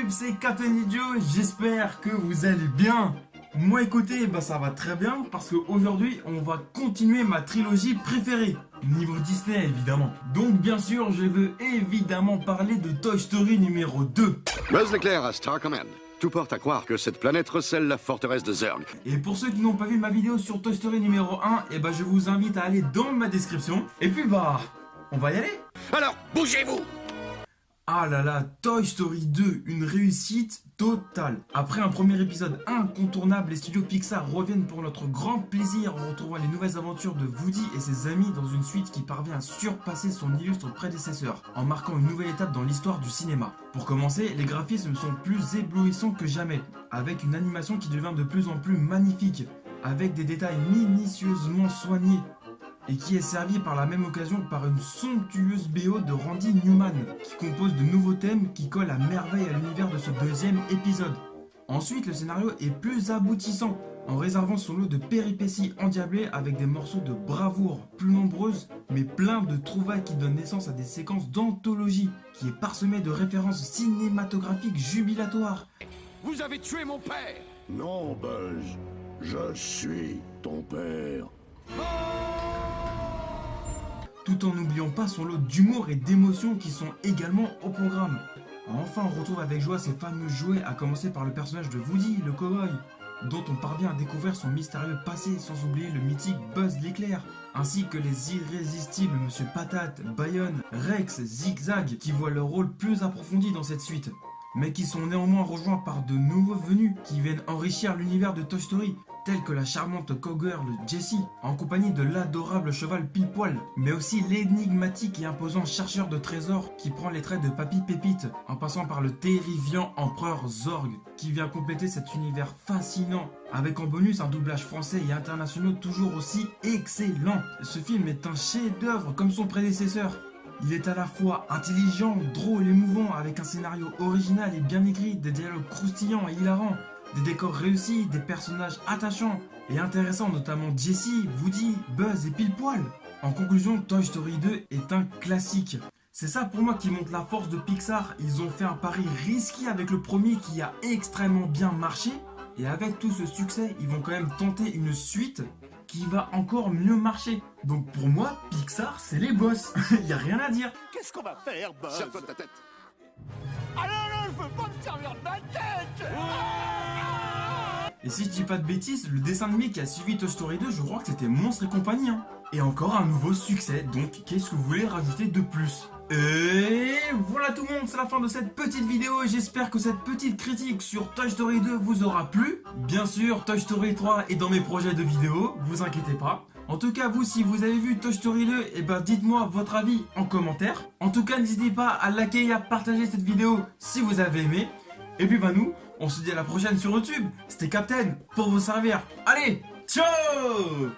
YouTube, c'est Captain Idiot, j'espère que vous allez bien. Moi écoutez, ça va très bien parce qu'aujourd'hui on va continuer ma trilogie préférée, niveau Disney évidemment. Donc bien sûr je veux évidemment parler de Toy Story numéro 2. Buzz l'éclair à Star Command. Tout porte à croire que cette planète recèle la forteresse de Zurg. Et pour ceux qui n'ont pas vu ma vidéo sur Toy Story numéro 1, je vous invite à aller dans ma description. Et puis on va y aller. Alors, bougez-vous! Ah là là, Toy Story 2, une réussite totale. Après un premier épisode incontournable, les studios Pixar reviennent pour notre grand plaisir en retrouvant les nouvelles aventures de Woody et ses amis dans une suite qui parvient à surpasser son illustre prédécesseur, en marquant une nouvelle étape dans l'histoire du cinéma. Pour commencer, les graphismes sont plus éblouissants que jamais, avec une animation qui devient de plus en plus magnifique, avec des détails minutieusement soignés, et qui est servi par la même occasion par une somptueuse BO de Randy Newman, qui compose de nouveaux thèmes qui collent à merveille à l'univers de ce deuxième épisode. Ensuite, le scénario est plus aboutissant, en réservant son lot de péripéties endiablées avec des morceaux de bravoure plus nombreuses, mais plein de trouvailles qui donnent naissance à des séquences d'anthologie, qui est parsemée de références cinématographiques jubilatoires. Vous avez tué mon père! Non, Buzz, je suis ton père. Tout en n'oubliant pas son lot d'humour et d'émotions qui sont également au programme. Enfin, on retrouve avec joie ces fameux jouets, à commencer par le personnage de Woody, le cow-boy, dont on parvient à découvrir son mystérieux passé, sans oublier le mythique Buzz l'éclair, ainsi que les irrésistibles Monsieur Patate, Bayonne, Rex, Zigzag, qui voient leur rôle plus approfondi dans cette suite, mais qui sont néanmoins rejoints par de nouveaux venus qui viennent enrichir l'univers de Toy Story, tels que la charmante cowgirl Jessie, en compagnie de l'adorable cheval Pile-Poil, mais aussi l'énigmatique et imposant chercheur de trésors qui prend les traits de Papy Pépite, en passant par le terrifiant empereur Zorg, qui vient compléter cet univers fascinant, avec en bonus un doublage français et international toujours aussi excellent. Ce film est un chef-d'œuvre comme son prédécesseur. Il est à la fois intelligent, drôle, émouvant, avec un scénario original et bien écrit, des dialogues croustillants et hilarants, des décors réussis, des personnages attachants et intéressants, notamment Jessie, Woody, Buzz et Pile-Poil. En conclusion, Toy Story 2 est un classique. C'est ça pour moi qui montre la force de Pixar. Ils ont fait un pari risqué avec le premier qui a extrêmement bien marché. Et avec tout ce succès, ils vont quand même tenter une suite qui va encore mieux marcher. Donc pour moi, Pixar, c'est les boss. Y a rien à dire. Qu'est-ce qu'on va faire, Buzz? Serre-toi de ta tête! Ah non, je veux pas me servir de ma tête! Et si je dis pas de bêtises, le dessin animé qui a suivi Toy Story 2, je crois que c'était Monstres et compagnie. Et encore un nouveau succès, donc qu'est-ce que vous voulez rajouter de plus? Et voilà tout le monde, c'est la fin de cette petite vidéo et j'espère que cette petite critique sur Toy Story 2 vous aura plu. Bien sûr, Toy Story 3 est dans mes projets de vidéos, vous inquiétez pas. En tout cas, vous, si vous avez vu Toy Story 2, dites-moi votre avis en commentaire. En tout cas, n'hésitez pas à liker et à partager cette vidéo si vous avez aimé. Et puis nous, on se dit à la prochaine sur YouTube. C'était Captain pour vous servir. Allez, ciao!